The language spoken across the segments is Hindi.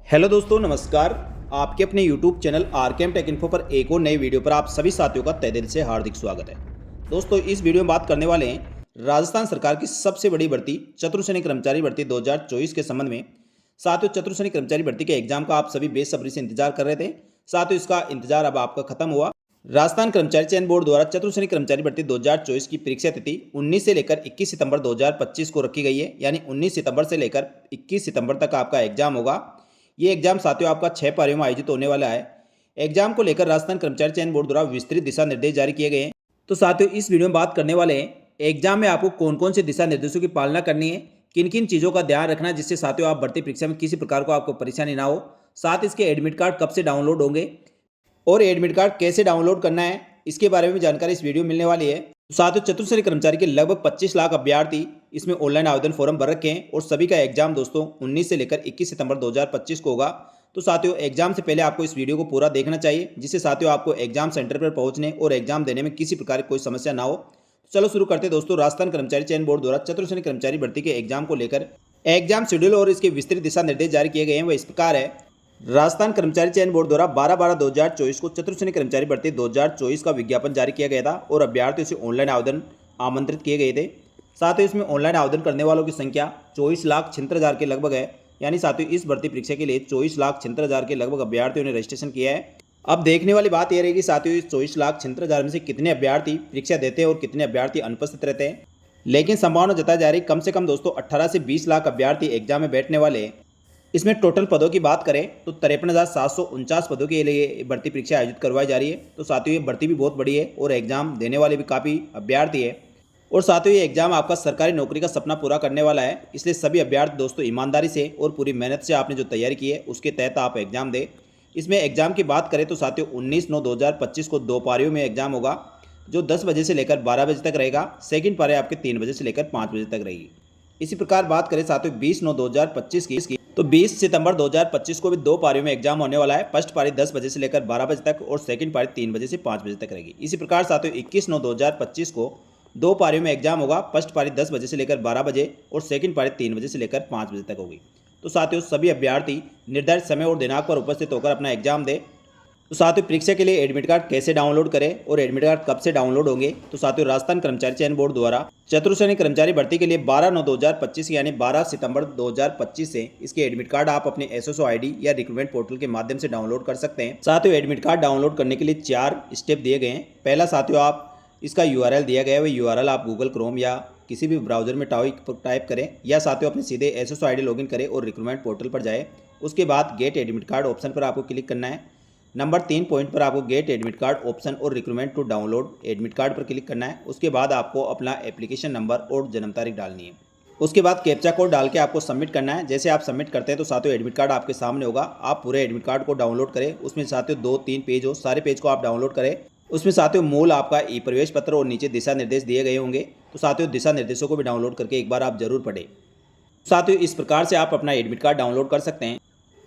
हेलो दोस्तों, नमस्कार। आपके अपने YouTube channel RKM take info पर एक और नई वीडियो पर आप सभी साथियों का तहे दिल से हार्दिक स्वागत है। दोस्तों, इस वीडियो में बात करने वाले हैं राजस्थान सरकार की सबसे बड़ी भर्ती चतुर्श्रेणी कर्मचारी भर्ती 2024 के संबंध में। साथियों, चतुर्श्रेणी कर्मचारी भर्ती के एग्जाम का आप सभी बेसब्री से इंतजार कर रहे थे। साथियों, इसका इंतजार अब आपका खत्म हुआ। राजस्थान कर्मचारी चयन बोर्ड द्वारा चतुर्श्रेणी कर्मचारी भर्ती 2024 की परीक्षा तिथि 19 से लेकर 21 सितंबर 2025 को रखी गई है। यानी 19 सितंबर से लेकर 21 सितंबर तक आपका एग्जाम होगा। ये एग्जाम साथियों आपका 6 पारियों में आयोजित होने वाला है। एग्जाम को लेकर राजस्थान कर्मचारी चयन बोर्ड द्वारा विस्तृत दिशा निर्देश जारी किए गए हैं। तो साथियों, इस वीडियो में बात करने वाले हैं एग्जाम में आपको कौन कौन से दिशा निर्देशों की पालना करनी है, किन किन चीज़ों का ध्यान रखना है, जिससे साथियों आप भर्ती परीक्षा में किसी प्रकार को आपको परेशानी ना हो। साथ इसके एडमिट कार्ड कब से डाउनलोड होंगे और एडमिट कार्ड कैसे डाउनलोड करना है, इसके बारे में भी जानकारी इस वीडियो में मिलने वाली है। साथियों, चतुर्श्रेणी कर्मचारी के लगभग 25 लाख अभ्यर्थी इसमें ऑनलाइन आवेदन फॉर्म भर रखे हैं और सभी का एग्जाम दोस्तों 19 से लेकर 21 सितंबर 2025 को होगा। तो साथियों, एग्जाम से पहले आपको इस वीडियो को पूरा देखना चाहिए, जिससे साथियों आपको एग्जाम सेंटर पर पहुंचने और एग्जाम देने में किसी प्रकार की कोई समस्या ना हो। तो चलो शुरू करते हैं दोस्तों। राजस्थान कर्मचारी चयन बोर्ड द्वारा चतुर्श्रेणी कर्मचारी भर्ती के एग्जाम को लेकर एग्जाम शेड्यूल और इसके विस्तृत दिशा निर्देश जारी किए गए हैं। वह इस प्रकार है। राजस्थान कर्मचारी चयन बोर्ड द्वारा 12/12/2024 को चतुर्श्रेणी कर्मचारी भर्ती 2024 का विज्ञापन जारी किया गया था और अभ्यर्थियों से ऑनलाइन आवेदन आमंत्रित किए गए थे। साथ ही इसमें ऑनलाइन आवेदन करने वालों की संख्या 24,76,000 के लगभग है। यानी साथियों, इस भर्ती परीक्षा के लिए 24,76,000 के लगभग अभ्यर्थियों ने रजिस्ट्रेशन किया है। अब देखने वाली बात यह रहेगी साथियों, इस 24,76,000 में से कितने अभ्यर्थी परीक्षा देते हैं और कितने अभ्यर्थी अनुपस्थित रहते हैं। लेकिन संभावना जताई जा रही कम से कम दोस्तों 18 से 20 लाख अभ्यर्थी एग्जाम में बैठने वाले हैं। इसमें टोटल पदों की बात करें तो 53,749 पदों के लिए भर्ती परीक्षा आयोजित करवाई जा रही है। तो साथियों, ये भर्ती भी बहुत बड़ी है और एग्जाम देने वाले भी काफ़ी अभ्यर्थी है। और साथियों, ये एग्जाम आपका सरकारी नौकरी का सपना पूरा करने वाला है। इसलिए सभी अभ्यर्थी दोस्तों ईमानदारी से और पूरी मेहनत से आपने जो तैयारी की है उसके तहत आप एग्जाम दें। इसमें एग्जाम की बात करें तो साथियों 19/9/2025 को 2 पारियों में एग्जाम होगा, जो 10 बजे से लेकर 12 बजे तक रहेगा। सेकंड पारी आपके 3 बजे से लेकर 5 बजे तक रहेगी। इसी प्रकार बात करें साथियों 20/9/2025 की, तो 20 सितंबर 2025 को भी 2 पारियों में एग्जाम होने वाला है। फर्स्ट पारी 10 बजे से लेकर 12 बजे तक और सेकंड पारी 3 बजे से 5 बजे तक रहेगी। इसी प्रकार साथियों 21/9/2025 को 2 पारियों में एग्जाम होगा। फर्स्ट पारी 10 बजे से लेकर 12 बजे और सेकंड पारी 3 बजे से लेकर 5 बजे तक होगी। तो साथियों, सभी अभ्यर्थी निर्धारित समय और दिनांक पर उपस्थित होकर अपना एग्जाम दें। तो साथियों, परीक्षा के लिए एडमिट कार्ड कैसे डाउनलोड करें और एडमिट कार्ड कब से डाउनलोड होंगे। तो साथियों, राजस्थान कर्मचारी चयन बोर्ड द्वारा चतुर्श्रेणी कर्मचारी भर्ती के लिए 12/9/2025 यानी 12 सितंबर 2025 से इसके एडमिट कार्ड आप अपने एसएसओ आईडी या रिक्रूटमेंट पोर्टल के माध्यम से डाउनलोड कर सकते हैं। साथियों, एडमिट कार्ड डाउनलोड करने के लिए 4 स्टेप दिए गए हैं। पहला साथियों, आप इसका यूआरएल दिया गया है, वो यूआरएल आप गूगल क्रोम या किसी भी ब्राउजर में टाइप करें या साथियों अपने सीधे एसएसओ आईडी लॉगिन करें और रिक्रूटमेंट पोर्टल पर जाएं। उसके बाद गेट एडमिट कार्ड ऑप्शन पर आपको क्लिक करना है। नंबर 3 पॉइंट पर आपको गेट एडमिट कार्ड ऑप्शन और recruitment to download admit card पर क्लिक करना है। उसके बाद आपको अपना एप्लीकेशन नंबर और जन्म तारीख डालनी है। उसके बाद कैप्चा कोड डाल के आपको सबमिट करना है। जैसे आप सबमिट करते हैं तो साथियों एडमिट कार्ड आपके सामने होगा। आप पूरे एडमिट कार्ड को डाउनलोड करें। उसमें साथियों 2-3 पेज हो, सारे पेज को आप डाउनलोड करें। उसमें साथियों मूल आपका ई प्रवेश पत्र और नीचे दिशा निर्देश दिए गए होंगे। तो साथियों दिशा निर्देशों को भी डाउनलोड करके एक बार आप जरूर पढ़ें। साथियों, इस प्रकार से आप अपना एडमिट कार्ड डाउनलोड कर सकते हैं।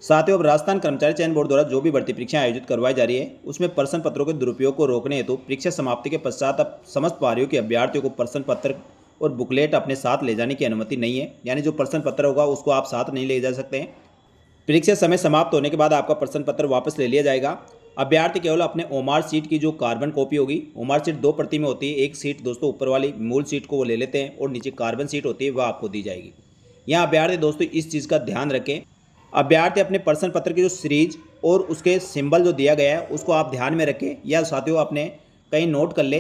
साथियों, अब राजस्थान कर्मचारी चयन बोर्ड द्वारा जो भी भर्ती परीक्षाएं आयोजित करवाई जा रही है उसमें प्रश्न पत्रों के दुरुपयोग को रोकने हेतु परीक्षा समाप्ति के पश्चात अब समस्त पारियों के अभ्यर्थियों को प्रश्न पत्र और बुकलेट अपने साथ ले जाने की अनुमति नहीं है। यानी जो प्रश्न पत्र होगा उसको आप साथ नहीं ले जा सकते हैं। परीक्षा समय समाप्त होने के बाद आपका प्रश्न पत्र वापस ले लिया जाएगा। अभ्यर्थी केवल अपने ओमार सीट की जो कार्बन कॉपी होगी, ओमार सीट 2 प्रति में होती है। एक सीट दोस्तों ऊपर वाली मूल सीट को वो ले लेते हैं और नीचे कार्बन सीट होती है, वह आपको दी जाएगी। यहाँ अभ्यर्थी दोस्तों इस चीज़ का ध्यान रखें। अभ्यर्थी अपने प्रश्न पत्र की जो सीरीज और उसके सिंबल जो दिया गया है उसको आप ध्यान में रखें या साथियों अपने कहीं नोट कर ले,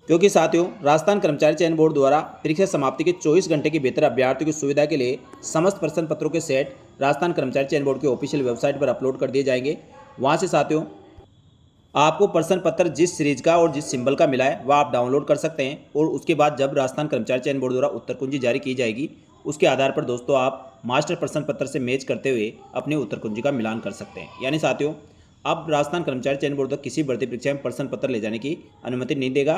क्योंकि साथियों राजस्थान कर्मचारी चयन बोर्ड द्वारा परीक्षा समाप्ति के 24 घंटे के भीतर अभ्यर्थियों की सुविधा के लिए समस्त प्रश्न पत्रों के सेट राजस्थान कर्मचारी चयन बोर्ड के ऑफिशियल वेबसाइट पर अपलोड कर दिए जाएंगे। वहाँ से साथियों आपको प्रश्न पत्र जिस सीरीज का और जिस सिंबल का मिला है वह आप डाउनलोड कर सकते हैं। और उसके बाद जब राजस्थान कर्मचारी चयन बोर्ड द्वारा उत्तर कुंजी जारी की जाएगी उसके आधार पर दोस्तों आप मास्टर प्रश्न पत्र से मैच करते हुए अपनी उत्तर कुंजी का मिलान कर सकते हैं। यानी साथियों, अब राजस्थान कर्मचारी चयन बोर्ड किसी भर्ती परीक्षा में प्रश्न पत्र ले जाने की अनुमति नहीं देगा।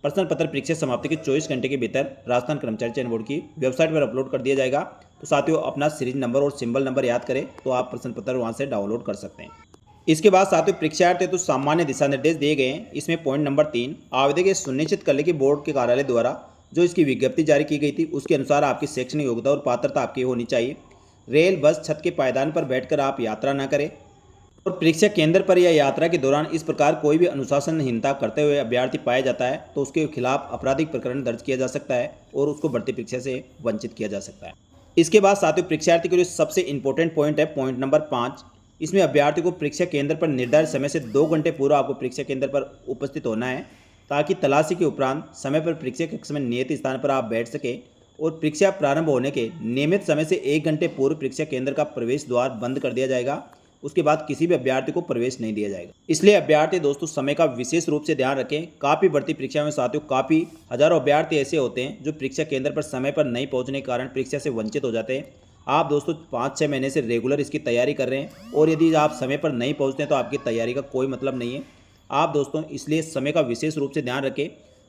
प्रश्न पत्र परीक्षा समाप्ति के 24 घंटे के भीतर राजस्थान कर्मचारी चयन बोर्ड की वेबसाइट पर अपलोड कर दिया जाएगा। तो साथियों अपना सीरीज नंबर और सिंबल नंबर याद करें तो आप प्रश्न पत्र वहाँ से डाउनलोड कर सकते हैं। इसके बाद साथियों परीक्षार्थी तो सामान्य दिशा निर्देश दिए गए हैं। इसमें पॉइंट नंबर 3, आवेदक ये सुनिश्चित कर ले कि बोर्ड के कार्यालय द्वारा जो इसकी विज्ञप्ति जारी की गई थी उसके अनुसार आपकी शैक्षणिक योग्यता और पात्रता आपकी होनी चाहिए। रेल, बस, छत के पायदान पर बैठकर आप यात्रा न करें। और परीक्षा केंद्र पर या यात्रा के दौरान इस प्रकार कोई भी अनुशासनहीनता करते हुए अभ्यर्थी पाया जाता है तो उसके खिलाफ आपराधिक प्रकरण दर्ज किया जा सकता है और उसको भर्ती परीक्षा से वंचित किया जा सकता है। इसके बाद साथियों, परीक्षार्थी के लिए सबसे इंपॉर्टेंट पॉइंट है पॉइंट नंबर 5। इसमें अभ्यर्थी को परीक्षा केंद्र पर निर्धारित समय से 2 घंटे पूर्व आपको परीक्षा केंद्र पर उपस्थित होना है, ताकि तलाशी के उपरांत समय पर परीक्षा कक्ष में नियत स्थान पर आप बैठ सकें और परीक्षा प्रारंभ होने के नियमित समय से 1 घंटे पूर्व परीक्षा केंद्र का प्रवेश द्वार बंद कर दिया जाएगा। उसके बाद किसी भी अभ्यर्थी को प्रवेश नहीं दिया जाएगा। इसलिए अभ्यर्थी दोस्तों समय का विशेष रूप से ध्यान रखें। काफ़ी भर्ती परीक्षा में साथियों काफ़ी हजारों अभ्यर्थी ऐसे होते हैं जो परीक्षा केंद्र पर समय पर नहीं पहुंचने के कारण परीक्षा से वंचित हो जाते हैं। आप दोस्तों 5-6 महीने से रेगुलर इसकी तैयारी कर रहे हैं और यदि आप समय पर नहीं पहुँचते हैं तो आपकी तैयारी का कोई मतलब नहीं है। आप दोस्तों इसलिए समय का विशेष रूप से ध्यान रखें।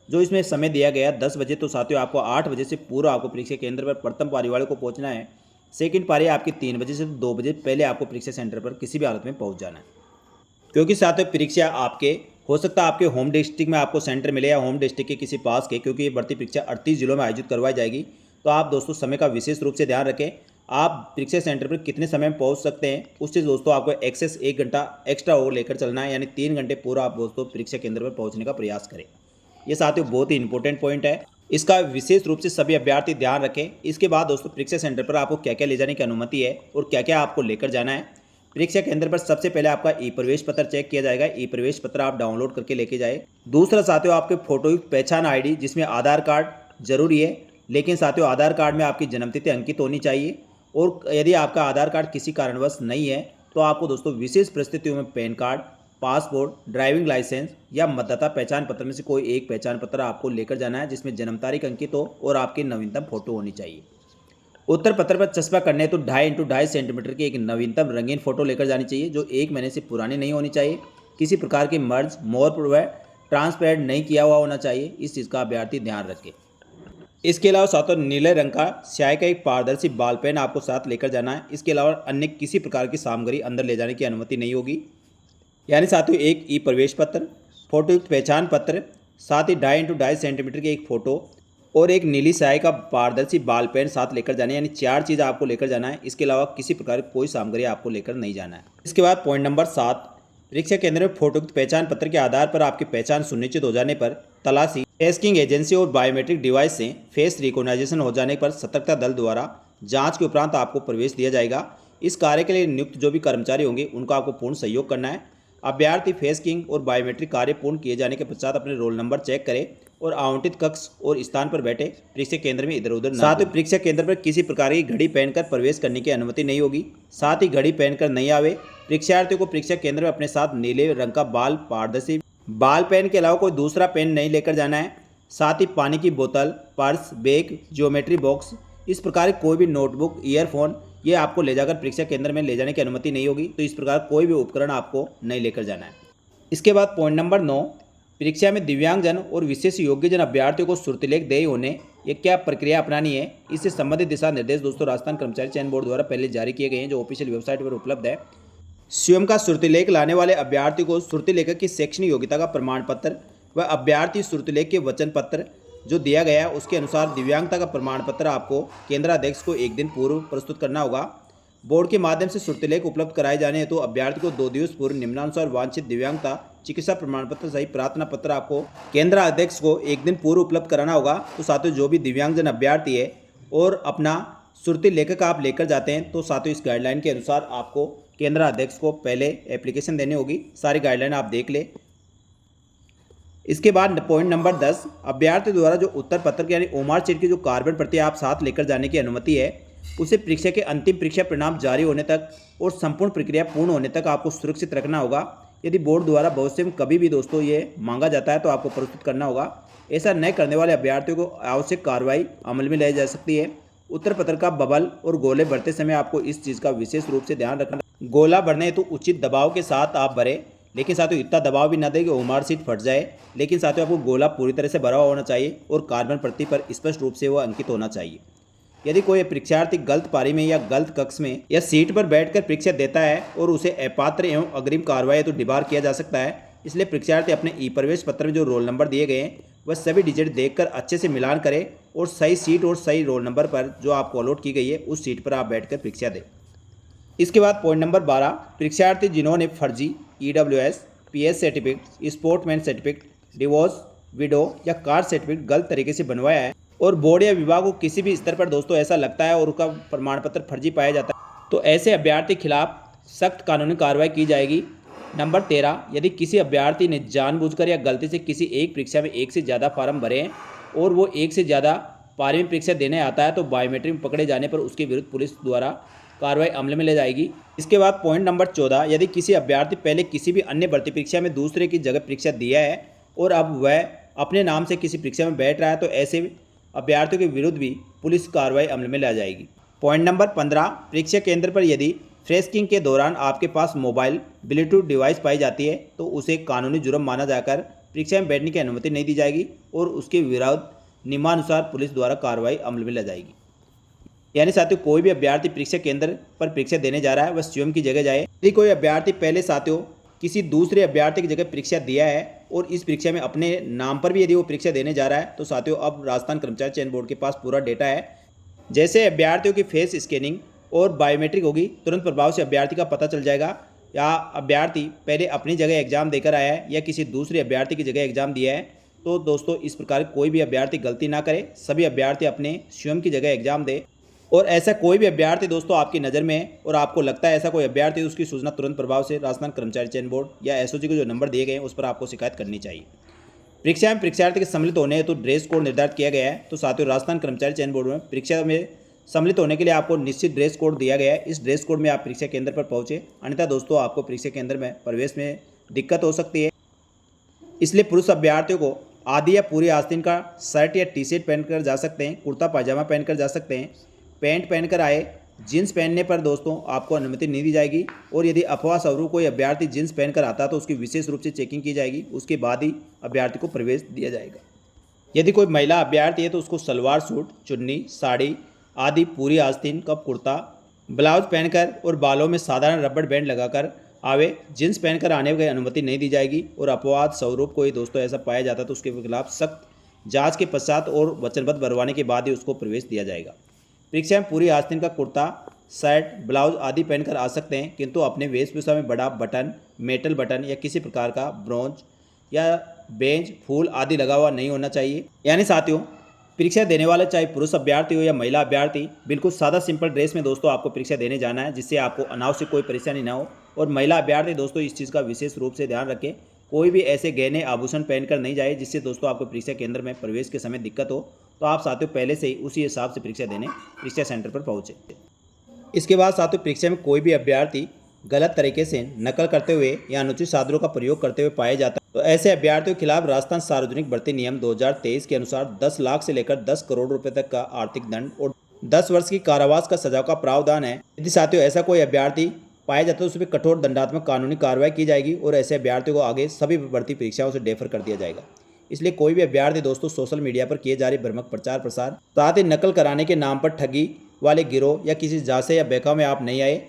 जो इसमें समय दिया गया 10 बजे, तो साथियों आपको 8 बजे से पूर्व आपको परीक्षा केंद्र पर प्रथम पारी वाले को पहुंचना है। सेकंड पारी आपकी 3 बजे से 2 बजे पहले आपको परीक्षा सेंटर पर किसी भी हालत में पहुंच जाना है, क्योंकि साथियों परीक्षा आपके हो सकता है आपके होम डिस्ट्रिक्ट में आपको सेंटर मिले या होम डिस्ट्रिक्ट के किसी पास के, क्योंकि ये भर्ती परीक्षा 38 जिलों में आयोजित करवाई जाएगी। तो आप दोस्तों समय का विशेष रूप से ध्यान रखें। आप परीक्षा सेंटर पर कितने समय में पहुँच सकते हैं उससे दोस्तों आपको एक्सेस 1 घंटा एक्स्ट्रा और लेकर चलना है, यानी 3 घंटे पूरा आप दोस्तों परीक्षा केंद्र पर पहुँचने का प्रयास करें। ये साथियों बहुत ही इंपॉर्टेंट पॉइंट है, इसका विशेष रूप से सभी अभ्यर्थी ध्यान रखें। इसके बाद दोस्तों परीक्षा सेंटर पर आपको क्या क्या ले जाने की अनुमति है और क्या क्या आपको लेकर जाना है। परीक्षा केंद्र पर सबसे पहले आपका ई प्रवेश पत्र चेक किया जाएगा। ई प्रवेश पत्र आप डाउनलोड करके लेके जाए। दूसरा साथियों आपके फोटोयुक्त पहचान आईडी, जिसमें आधार कार्ड जरूरी है, लेकिन साथियों आधार कार्ड में आपकी जन्मतिथि अंकित होनी चाहिए। और यदि आपका आधार कार्ड किसी कारणवश नहीं है तो आपको दोस्तों विशेष परिस्थितियों में PAN card, passport, driving licence या मतदाता पहचान पत्र में से कोई एक पहचान पत्र आपको लेकर जाना है, जिसमें जन्म तारीख अंकित हो और आपकी नवीनतम फोटो होनी चाहिए। उत्तर पत्र पर चस्पा करने तो 2.5 x 2.5 सेंटीमीटर की एक नवीनतम रंगीन फोटो लेकर जानी चाहिए, जो 1 महीने से पुरानी नहीं होनी चाहिए। किसी प्रकार की मर्ज, मोर व ट्रांसपेरेंट नहीं किया हुआ होना चाहिए। इस चीज़ का अभ्यर्थी ध्यान रखे। इसके अलावा साथियों नीले रंग का स्याही का एक पारदर्शी बाल पेन आपको साथ लेकर जाना है। इसके अलावा अन्य किसी प्रकार की सामग्री अंदर ले जाने की अनुमति नहीं होगी। यानी साथियों एक ई प्रवेश पत्र, फोटोयुक्त पहचान पत्र, साथ ही 2.5 x 2.5 सेंटीमीटर की एक फ़ोटो और एक नीली स्याही का पारदर्शी बाल पेन साथ लेकर जाना है। यानी 4 चीज़ आपको लेकर जाना है। इसके अलावा किसी प्रकार की कोई सामग्री आपको लेकर नहीं जाना है। इसके बाद पॉइंट नंबर 7, परीक्षा केंद्र में फोटोयुक्त पहचान पत्र के आधार पर आपकी पहचान सुनिश्चित हो जाने पर तलाशी, टेस्किंग एजेंसी और बायोमेट्रिक डिवाइस से फेस रिकॉग्नाइजेशन हो जाने पर सतर्कता दल द्वारा जाँच के उपरांत आपको प्रवेश दिया जाएगा। इस कार्य के लिए नियुक्त जो भी कर्मचारी होंगे उनका आपको पूर्ण सहयोग करना है। अभ्यर्थी फेस किंग और बायोमेट्रिक कार्य पूर्ण किए जाने के पश्चात अपने रोल नंबर चेक करें और आवंटित कक्ष और स्थान पर बैठे परीक्षा केंद्र में इधर उधर। साथ ही परीक्षा केंद्र पर किसी प्रकार की घड़ी पहनकर प्रवेश करने की अनुमति नहीं होगी। साथ ही घड़ी पहनकर नहीं आवे। परीक्षार्थियों को परीक्षा केंद्र में अपने साथ नीले रंग का पारदर्शी बाल पेन के अलावा कोई दूसरा पेन नहीं लेकर जाना है। साथ ही पानी की बोतल, पर्स, बैग, ज्योमेट्री बॉक्स, इस प्रकार कोई भी नोटबुक, ईयरफोन ये आपको ले जाकर परीक्षा केंद्र में ले जाने की अनुमति नहीं होगी। तो इस प्रकार कोई भी उपकरण आपको नहीं लेकर जाना है। इसके बाद पॉइंट नंबर 9, परीक्षा में दिव्यांगजन और विशेष योग्यजन अभ्यर्थियों को श्रुतिलेख देय होने ये क्या प्रक्रिया अपनानी है, इससे संबंधित दिशा निर्देश दोस्तों राजस्थान कर्मचारी चयन बोर्ड द्वारा पहले जारी किए गए हैं, जो ऑफिशियल वेबसाइट पर उपलब्ध है। स्वयं का श्रुतिलेख लाने वाले अभ्यर्थी को श्रुतिलेखक की शैक्षणिक योग्यता का प्रमाण पत्र व अभ्यर्थी श्रुतिलेख के वचन पत्र जो दिया गया है उसके अनुसार दिव्यांगता का प्रमाण पत्र आपको केंद्राध्यक्ष को 1 दिन पूर्व प्रस्तुत करना होगा। बोर्ड के माध्यम से श्रुतिलेख उपलब्ध कराए जाने हेतु अभ्यर्थी को 2 दिवस पूर्व निम्नानुसार वांछित दिव्यांगता चिकित्सा प्रमाण पत्र सहित प्रार्थना पत्र आपको केंद्राध्यक्ष को 1 दिन पूर्व उपलब्ध कराना होगा। तो साथियों जो भी दिव्यांगजन अभ्यर्थी है और अपना श्रुतिलेखक आप लेकर जाते हैं तो साथियों इस गाइडलाइन के अनुसार आपको केंद्राध्यक्ष को पहले एप्लीकेशन देनी होगी। सारी गाइडलाइन आप देख ले। इसके बाद पॉइंट नंबर 10, अभ्यर्थी द्वारा जो उत्तर पत्र यानी ओमार शीट की जो कार्बन प्रति आप साथ लेकर जाने की अनुमति है उसे परीक्षा के अंतिम परीक्षा परिणाम जारी होने तक और संपूर्ण प्रक्रिया पूर्ण होने तक आपको सुरक्षित रखना होगा। यदि बोर्ड द्वारा भविष्य में कभी भी दोस्तों ये मांगा जाता है तो आपको प्रस्तुत करना होगा। ऐसा न करने वाले अभ्यर्थियों को आवश्यक कार्रवाई अमल में लाई जा सकती है। उत्तर पत्र का बबल और गोले भरते समय आपको इस चीज़ का विशेष रूप से ध्यान रखना। गोला भरने हेतु उचित दबाव के साथ आप भरें, लेकिन साथियों इतना दबाव भी ना दें कि ओमार शीट फट जाए। लेकिन साथियों आपको गोला पूरी तरह से भरा हुआ होना चाहिए और कार्बन प्रति पर स्पष्ट रूप से वो अंकित होना चाहिए। यदि कोई परीक्षार्थी गलत पारी में या गलत कक्ष में या सीट पर बैठकर परीक्षा देता है और उसे अपात्र एवं अग्रिम कार्रवाई तो डिबार किया जा सकता है। इसलिए परीक्षार्थी अपने ई प्रवेश पत्र में जो रोल नंबर दिए गए हैं वह सभी डिजिट देखकर अच्छे से मिलान करें और सही सीट और सही रोल नंबर पर जो आपको अलॉट की गई है उस सीट पर आप बैठकर परीक्षा दें। इसके बाद पॉइंट नंबर 12, परीक्षार्थी जिन्होंने फर्जी EWS, PS certificate, sportsman certificate, divorce, window या कास्ट सर्टिफिकेट गलत तरीके से बनवाया है और बोर्ड या विभाग को किसी भी स्तर पर दोस्तों ऐसा लगता है और उसका प्रमाण पत्र फर्जी पाया जाता है तो ऐसे अभ्यर्थी के खिलाफ सख्त कानूनी कार्रवाई की जाएगी। नंबर 13, यदि किसी अभ्यर्थी ने जानबूझकर या गलती से किसी एक परीक्षा में एक से ज़्यादा फार्म भरे हैं और वो एक से ज़्यादा पारी में परीक्षा देने आता है तो बायोमेट्रिक पकड़े जाने पर उसके विरुद्ध पुलिस द्वारा कार्रवाई अमल में ले जाएगी। इसके बाद पॉइंट नंबर 14, यदि किसी अभ्यर्थी पहले किसी भी अन्य भर्ती परीक्षा में दूसरे की जगह परीक्षा दिया है और अब वह अपने नाम से किसी परीक्षा में बैठ रहा है तो ऐसे अभ्यर्थियों के विरुद्ध भी पुलिस कार्रवाई अमल में ला जाएगी। पॉइंट नंबर 15, परीक्षा केंद्र पर यदि फ्रेस्किंग के दौरान आपके पास मोबाइल ब्लूटूथ डिवाइस पाई जाती है तो उसे कानूनी जुर्म माना जाकर परीक्षा में बैठने की अनुमति नहीं दी जाएगी और उसके विरुद्ध नियमानुसार पुलिस द्वारा कार्रवाई अमल में ला जाएगी। यानी साथियों, कोई भी अभ्यर्थी परीक्षा केंद्र पर परीक्षा देने जा रहा है वह स्वयं की जगह जाए। यदि कोई अभ्यर्थी पहले साथियों किसी दूसरे अभ्यर्थी की जगह परीक्षा दिया है और इस परीक्षा में अपने नाम पर भी यदि वो परीक्षा देने जा रहा है तो साथियों अब राजस्थान कर्मचारी चयन बोर्ड के पास पूरा डेटा है। जैसे अभ्यर्थियों की फेस स्कैनिंग और बायोमेट्रिक होगी, तुरंत प्रभाव से अभ्यर्थी का पता चल जाएगा या अभ्यर्थी पहले अपनी जगह एग्जाम देकर आया है या किसी दूसरे अभ्यर्थी की जगह एग्जाम दिया है। तो दोस्तों इस प्रकार कोई भी अभ्यर्थी गलती ना करे, सभी अभ्यर्थी अपने स्वयं की जगह एग्जाम दे और ऐसा कोई भी अभ्यर्थी दोस्तों आपकी नज़र में है और आपको लगता है ऐसा कोई अभ्यर्थी, उसकी सूचना तुरंत प्रभाव से राजस्थान कर्मचारी चयन बोर्ड या SOG के जो नंबर दिए गए हैं उस पर आपको शिकायत करनी चाहिए। परीक्षा में परीक्षार्थी के सम्मिलित होने हेतु ड्रेस कोड निर्धारित किया गया है। तो साथियों राजस्थान कर्मचारी चयन बोर्ड में परीक्षा में सम्मिलित होने के लिए आपको निश्चित ड्रेस कोड दिया गया है। इस ड्रेस कोड में आप परीक्षा केंद्र पर पहुंचे, अन्यथा दोस्तों आपको परीक्षा केंद्र में प्रवेश में दिक्कत हो सकती है। इसलिए पुरुष अभ्यर्थियों को आधी या पूरी आस्तीन का शर्ट या टी-शर्ट पहनकर जा सकते हैं, कुर्ता पायजामा पहनकर जा सकते हैं, पैंट पहनकर आए। जीन्स पहनने पर दोस्तों आपको अनुमति नहीं दी जाएगी और यदि अफवाह स्वरूप कोई अभ्यर्थी जीन्स पहनकर आता है तो उसकी विशेष रूप से चेकिंग की जाएगी, उसके बाद ही अभ्यर्थी को प्रवेश दिया जाएगा। यदि कोई महिला अभ्यर्थी है तो उसको सलवार सूट, चुन्नी, साड़ी आदि पूरी आस्तीन का कुर्ता, ब्लाउज पहनकर और बालों में साधारण रबड़ बैंड लगाकर आवे। जींस पहनकर आने की अनुमति नहीं दी जाएगी और अपवाद स्वरूप कोई दोस्तों ऐसा पाया जाता है तो उसके खिलाफ सख्त जांच के पश्चात और वचनबद्ध भरवाने के बाद ही उसको प्रवेश दिया जाएगा। परीक्षा में पूरी आस्तीन का कुर्ता, शर्ट, ब्लाउज आदि पहनकर आ सकते हैं, किंतु अपने वेशभूषा में बड़ा बटन, मेटल बटन या किसी प्रकार का ब्रॉन्ज या बेंच, फूल आदि लगा हुआ नहीं होना चाहिए। यानी साथियों परीक्षा देने वाले चाहे पुरुष अभ्यर्थी हो या महिला अभ्यर्थी बिल्कुल सादा सिंपल ड्रेस में दोस्तों आपको परीक्षा देने जाना है, जिससे आपको अनावश्यक कोई परेशानी ना हो। और महिला अभ्यर्थी दोस्तों इस चीज़ का विशेष रूप से ध्यान रखें, कोई भी ऐसे गहने आभूषण पहनकर नहीं जाए जिससे दोस्तों आपको परीक्षा केंद्र में प्रवेश के समय दिक्कत हो। तो आप साथियों पहले से ही उसी हिसाब से परीक्षा देने परीक्षा सेंटर पर पहुँचे। इसके बाद साथियों परीक्षा में कोई भी अभ्यर्थी गलत तरीके से नकल करते हुए या अनुचित साधनों का प्रयोग करते हुए पाया जाता है तो ऐसे अभ्यर्थियों के खिलाफ राजस्थान सार्वजनिक भर्ती नियम 2023 के अनुसार 10 लाख से लेकर 10 करोड़ रुपए तक का आर्थिक दंड और 10 वर्ष की कारावास का सजा का प्रावधान है। यदि साथियों ऐसा कोई अभ्यर्थी पाया जाता है तो उस पर कठोर दंडात्मक कानूनी कार्रवाई की जाएगी और ऐसे अभ्यर्थियों को आगे सभी भर्ती परीक्षाओं से डेफर कर दिया जाएगा। इसलिए कोई भी अभ्यर्थी दोस्तों सोशल मीडिया पर किए जा रहे भ्रामक प्रचार प्रसार, साथ ही नकल कराने के नाम पर ठगी वाले गिरोह या किसी जांच या बहकावे में आप नहीं आए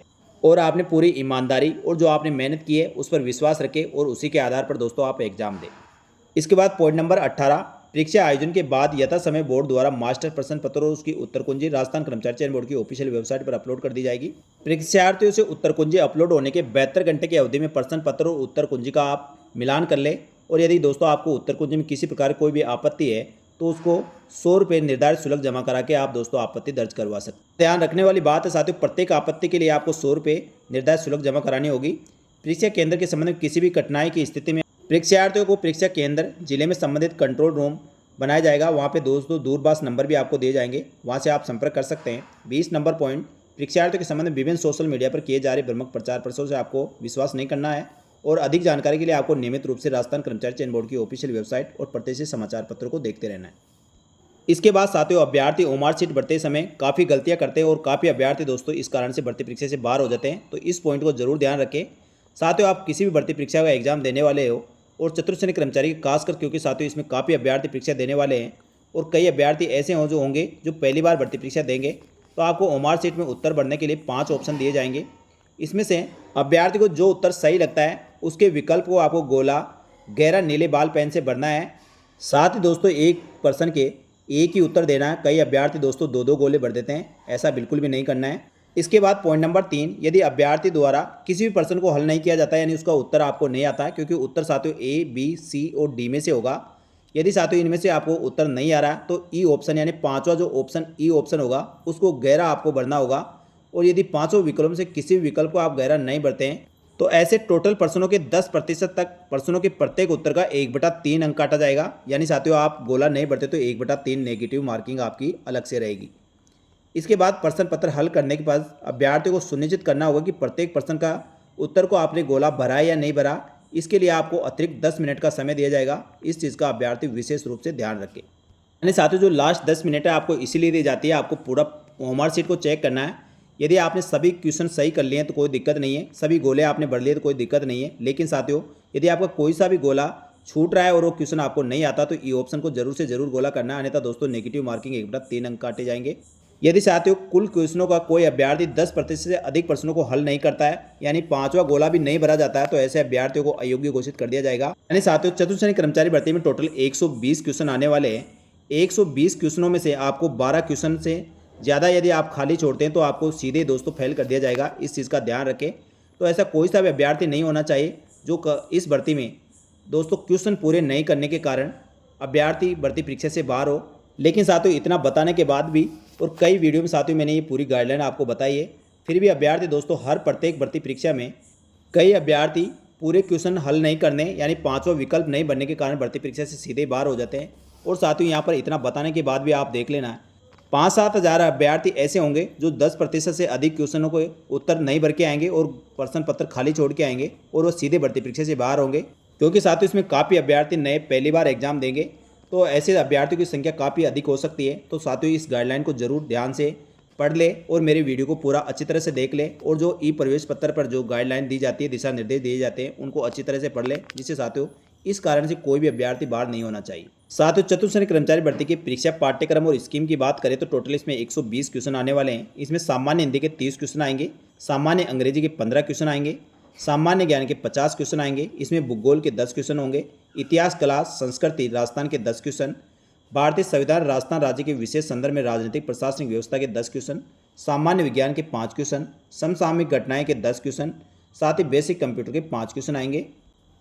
और आपने पूरी ईमानदारी और जो आपने मेहनत की है उस पर विश्वास रखें और उसी के आधार पर दोस्तों आप एग्जाम दें। इसके बाद पॉइंट नंबर 18, परीक्षा आयोजन के बाद यथा समय बोर्ड द्वारा मास्टर प्रश्न पत्र और उसकी उत्तर कुंजी राजस्थान कर्मचारी चयन बोर्ड की ऑफिशियल वेबसाइट पर अपलोड कर दी जाएगी। परीक्षार्थियों से उत्तर कुंजी अपलोड होने के 72 घंटे की अवधि में प्रश्न पत्र और उत्तर कुंजी का आप मिलान कर लें और यदि दोस्तों आपको उत्तर कुंजी में किसी प्रकार कोई भी आपत्ति है तो उसको 100 रुपये निर्धारित शुल्क जमा करा के आप दोस्तों आपत्ति दर्ज करवा सकते हैं। ध्यान रखने वाली बात है साथियों, प्रत्येक आपत्ति के लिए आपको 100 रुपये निर्धारित शुल्क जमा करानी होगी। परीक्षा केंद्र के संबंध में किसी भी कठिनाई की स्थिति में परीक्षार्थियों को परीक्षा केंद्र जिले में संबंधित कंट्रोल रूम बनाया जाएगा। वहाँ पे दोस्तों दूरभाष नंबर भी आपको दिए जाएंगे, वहाँ से आप संपर्क कर सकते हैं। 20 नंबर पॉइंट, परीक्षार्थियों के संबंध में विभिन्न सोशल मीडिया पर किए जा रहे भ्रामक प्रचार प्रसार से आपको विश्वास नहीं करना है और अधिक जानकारी के लिए आपको नियमित रूप से राजस्थान कर्मचारी चयन बोर्ड की ऑफिशियल वेबसाइट और प्रतिष्ठित समाचार पत्रों को देखते रहना है। इसके बाद साथियों अभ्यर्थी ओमार सीट भरते समय काफ़ी गलतियां करते हैं और काफ़ी अभ्यर्थी दोस्तों इस कारण से भर्ती परीक्षा से बाहर हो जाते हैं, तो इस पॉइंट को जरूर ध्यान रखें। साथियों आप किसी भी भर्ती परीक्षा का एग्जाम देने वाले हो और चतुर्थ कर्मचारी खासकर, क्योंकि साथियों इसमें काफ़ी अभ्यर्थी परीक्षा देने वाले हैं और कई अभ्यर्थी ऐसे होंगे जो पहली बार भर्ती परीक्षा देंगे, तो आपको ओमार सीट में उत्तर भरने के लिए 5 ऑप्शन दिए जाएंगे। इसमें से अभ्यर्थी को जो उत्तर सही लगता है उसके विकल्प को आपको गोला गहरा नीले बाल पेन से भरना है साथ ही दोस्तों एक पर्सन के एक ही उत्तर देना है। कई अभ्यर्थी दोस्तों दो दो गोले भर देते हैं, ऐसा बिल्कुल भी नहीं करना है। इसके बाद पॉइंट नंबर 3, यदि अभ्यर्थी द्वारा किसी भी प्रश्न को हल नहीं किया जाता है, यानी उसका उत्तर आपको नहीं आता है, क्योंकि उत्तर साथियों ए बी सी और डी में से होगा। यदि साथियों इनमें से आपको उत्तर नहीं आ रहा तो ई ऑप्शन यानी पाँचवा जो ऑप्शन ई ऑप्शन होगा उसको गहरा आपको भरना होगा। और यदि पाँचों विकल्पों से किसी भी विकल्प को आप गहरा नहीं भरते हैं तो ऐसे टोटल प्रश्नों के 10% तक प्रश्नों के प्रत्येक उत्तर का 1/3 अंक काटा जाएगा। यानी साथियों आप गोला नहीं भरते तो 1/3 नेगेटिव मार्किंग आपकी अलग से रहेगी। इसके बाद प्रश्न पत्र हल करने के बाद अभ्यर्थियों को सुनिश्चित करना होगा कि प्रत्येक प्रश्न का उत्तर को आपने गोला भरा है या नहीं भरा। इसके लिए आपको अतिरिक्त 10 मिनट का समय दिया जाएगा। इस चीज़ का अभ्यर्थी विशेष रूप से ध्यान रखें। यानी साथियों जो लास्ट 10 मिनट है आपको इसीलिए दी जाती है, आपको पूरा होमवर्क शीट को चेक करना है। यदि आपने सभी क्वेश्चन सही कर लिए हैं तो कोई दिक्कत नहीं है, सभी गोले आपने भर लिए तो कोई दिक्कत नहीं है। लेकिन साथियों यदि आपका कोई सा भी गोला छूट रहा है और वो क्वेश्चन आपको नहीं आता तो ई ऑप्शन को जरूर से जरूर गोला करना है, अन्यथा दोस्तों नेगेटिव मार्किंग 1/3 अंक काटे जाएंगे। यदि साथियों कुल क्वेश्चनों का कोई अभ्यर्थी 10% से अधिक प्रश्नों को हल नहीं करता है, यानी पांचवा गोला भी नहीं भरा जाता है, तो ऐसे अभ्यर्थियों को अयोग्य घोषित कर दिया जाएगा। यानी साथियों चतुर्थ श्रेणी कर्मचारी भर्ती में टोटल 120 क्वेश्चन आने वाले हैं। 120 क्वेश्चनों में से आपको 12 क्वेश्चन से ज़्यादा यदि आप खाली छोड़ते हैं तो आपको सीधे दोस्तों फेल कर दिया जाएगा। इस चीज़ का ध्यान रखें। तो ऐसा कोई सा भी अभ्यर्थी नहीं होना चाहिए जो इस भर्ती में दोस्तों क्वेश्चन पूरे नहीं करने के कारण अभ्यर्थी भर्ती परीक्षा से बाहर हो। लेकिन साथियों इतना बताने के बाद भी और कई वीडियो में साथियों मैंने ये पूरी गाइडलाइन आपको बताई है, फिर भी अभ्यर्थी दोस्तों हर प्रत्येक भर्ती परीक्षा में कई अभ्यर्थी पूरे क्वेश्चन हल नहीं करने यानी पाँचों विकल्प नहीं बनने के कारण भर्ती परीक्षा से सीधे बाहर हो जाते हैं। और साथियों यहाँ पर इतना बताने के बाद भी आप देख लेना 5-7 हज़ार अभ्यर्थी ऐसे होंगे जो 10% से अधिक क्वेश्चनों को उत्तर नहीं भर के आएंगे और प्रश्न पत्र खाली छोड़ के आएंगे और वो सीधे भर्ती परीक्षा से बाहर होंगे। क्योंकि साथियों इसमें काफ़ी अभ्यर्थी नए पहली बार एग्जाम देंगे, तो ऐसे अभ्यर्थियों की संख्या काफ़ी अधिक हो सकती है। तो साथियों इस गाइडलाइन को जरूर ध्यान से पढ़ ले और मेरे वीडियो को पूरा अच्छी तरह से देख ले, और जो ई प्रवेश पत्र पर जो गाइडलाइन दी जाती है, दिशा निर्देश दिए जाते हैं, उनको अच्छी तरह से पढ़ ले, जिससे साथियों इस कारण से कोई भी अभ्यर्थी बाहर नहीं होना चाहिए। साथियों चतुर्थ श्रेणी कर्मचारी भर्ती की परीक्षा पाठ्यक्रम और स्कीम की बात करें तो टोटल इसमें 120 क्वेश्चन आने वाले हैं। इसमें सामान्य हिंदी के 30 क्वेश्चन आएंगे, सामान्य अंग्रेजी के 15 क्वेश्चन आएंगे, सामान्य ज्ञान के 50 क्वेश्चन आएंगे। इसमें भूगोल के 10 क्वेश्चन होंगे, इतिहास कला संस्कृति राजस्थान के 10 क्वेश्चन, भारतीय संविधान राजस्थान राज्य के विशेष संदर्भ में राजनीतिक प्रशासनिक व्यवस्था के 10 क्वेश्चन, सामान्य विज्ञान के 5 क्वेश्चन, समसामयिक घटनाएं के 10 क्वेश्चन, साथ ही बेसिक कंप्यूटर के 5 क्वेश्चन आएंगे,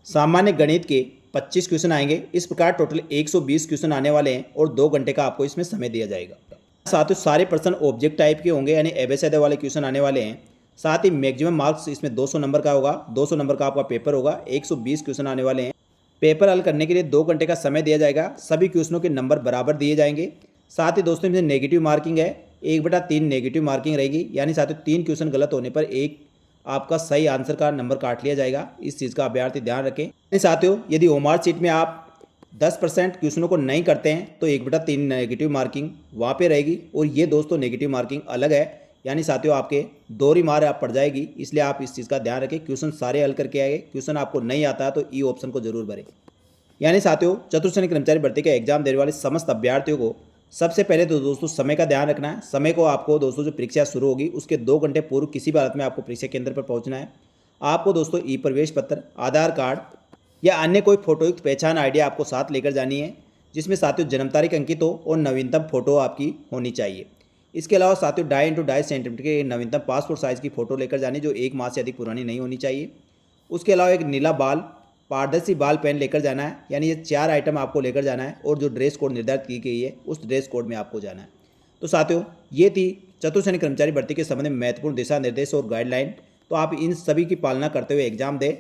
सामान्य गणित के 25 क्वेश्चन आएंगे। इस प्रकार टोटल 120 क्वेश्चन आने वाले हैं और 2 घंटे का आपको इसमें समय दिया जाएगा। साथ ही सारे प्रश्न ऑब्जेक्ट टाइप के होंगे, यानी एबेसेडे वाले क्वेश्चन आने वाले हैं। साथ ही मैक्सिमम मार्क्स इसमें 200 नंबर का होगा, 200 नंबर का आपका पेपर होगा। 120 क्वेश्चन आने वाले हैं। पेपर हल करने के लिए 2 घंटे का समय दिया जाएगा। सभी क्वेश्चनों के नंबर बराबर दिए जाएंगे। साथ ही दोस्तों इसमें नेगेटिव मार्किंग है, 1/3 नेगेटिव मार्किंग रहेगी, यानी साथियों 3 क्वेश्चन गलत होने पर एक आपका सही आंसर का नंबर काट लिया जाएगा। इस चीज़ का अभ्यर्थी ध्यान रखें। साथियों यदि होमवर्क शीट में आप 10% क्वेश्चनों को नहीं करते हैं तो 1/3 नेगेटिव मार्किंग वहाँ पे रहेगी, और ये दोस्तों नेगेटिव मार्किंग अलग है, यानी साथियों आपके दोहरी मार आप पड़ जाएगी। इसलिए आप इस चीज़ का ध्यान रखें। क्वेश्चन सारे हल करके आएंगे, क्वेश्चन आपको नहीं आता है तो ई ऑप्शन को जरूर भरें। यानी साथियों चतुर्थ श्रेणी कर्मचारी भर्ती का एग्जाम देने वाले समस्त अभ्यर्थियों को सबसे पहले तो दोस्तों समय का ध्यान रखना है। समय को आपको दोस्तों जो परीक्षा शुरू होगी उसके 2 घंटे पूर्व किसी भी हालत में आपको परीक्षा केंद्र पर पहुंचना है। आपको दोस्तों ई प्रवेश पत्र, आधार कार्ड या अन्य कोई फोटोयुक्त पहचान आईडी आपको साथ लेकर जानी है, जिसमें साथियों जन्म तारीख अंकित हो और नवीनतम फोटो आपकी होनी चाहिए। इसके अलावा साथियों 2.5 सेंटीमीटर के नवीनतम पासपोर्ट साइज़ की फ़ोटो लेकर जानी, जो 1 माह से अधिक पुरानी नहीं होनी चाहिए। उसके अलावा एक नीला पारदर्शी बाल पेन लेकर जाना है। यानी ये 4 आइटम आपको लेकर जाना है, और जो ड्रेस कोड निर्धारित की गई है उस ड्रेस कोड में आपको जाना है। तो साथियों ये थी चतुर्थ श्रेणी कर्मचारी भर्ती के संबंध में महत्वपूर्ण दिशा निर्देश और गाइडलाइन। तो आप इन सभी की पालना करते हुए एग्जाम दें।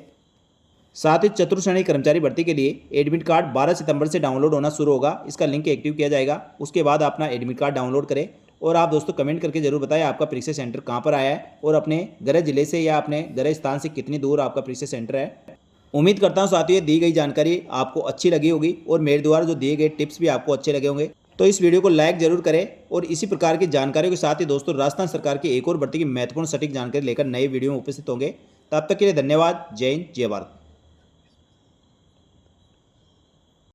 साथ ही चतुर्थ श्रेणी कर्मचारी भर्ती के लिए एडमिट कार्ड 12 सितंबर से डाउनलोड होना शुरू होगा। इसका लिंक एक्टिव किया जाएगा। उसके बाद अपना एडमिट कार्ड डाउनलोड करें, और आप दोस्तों कमेंट करके जरूर बताएं आपका परीक्षा सेंटर कहाँ पर आया है, और अपने गृह जिले से या अपने गृह स्थान से कितनी दूर आपका परीक्षा सेंटर है। उम्मीद करता हूं साथियों दी गई जानकारी आपको अच्छी लगी होगी, और मेरे द्वारा जो दिए गए टिप्स भी आपको अच्छे लगे होंगे। तो इस वीडियो को लाइक जरूर करें, और इसी प्रकार की जानकारियों के साथ ही दोस्तों राजस्थान सरकार की एक और भर्ती की महत्वपूर्ण सटीक जानकारी लेकर नए वीडियो में उपस्थित होंगे। तब तक के लिए धन्यवाद। जय हिंद, जय भारत।